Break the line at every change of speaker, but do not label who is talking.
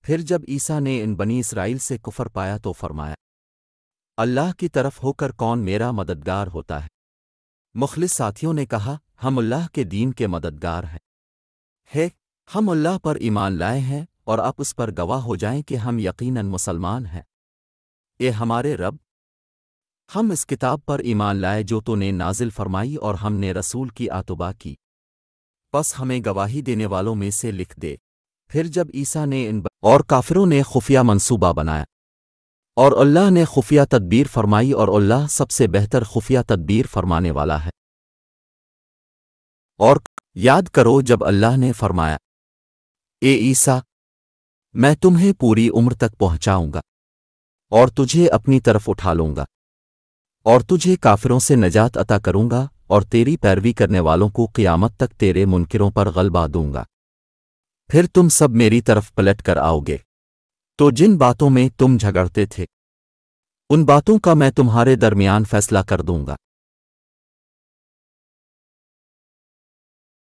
پھر جب عیسیٰ نے ان بنی اسرائیل سے کفر پایا تو فرمایا، اللہ کی طرف ہو کر کون میرا مددگار ہوتا ہے؟ مخلص ساتھیوں نے کہا، ہم اللہ کے دین کے مددگار ہیں، ہم اللہ پر ایمان لائے ہیں اور آپ اس پر گواہ ہو جائیں کہ ہم یقیناً مسلمان ہیں۔ اے ہمارے رب، ہم اس کتاب پر ایمان لائے جو تو نے نازل فرمائی اور ہم نے رسول کی آتباع کی، پس ہمیں گواہی دینے والوں میں سے لکھ دے۔ پھر جب عیسیٰ نے اور کافروں نے خفیہ منصوبہ بنایا اور اللہ نے خفیہ تدبیر فرمائی، اور اللہ سب سے بہتر خفیہ تدبیر فرمانے والا ہے۔ اور یاد کرو جب اللہ نے فرمایا، اے عیسیٰ، میں تمہیں پوری عمر تک پہنچاؤں گا اور تجھے اپنی طرف اٹھا لوں گا اور تجھے کافروں سے نجات عطا کروں گا اور تیری پیروی کرنے والوں کو قیامت تک تیرے منکروں پر غلبہ دوں گا۔ پھر تم سب میری طرف پلٹ کر آؤ گے، تو جن باتوں میں تم جھگڑتے تھے ان باتوں کا میں تمہارے درمیان فیصلہ کر دوں گا۔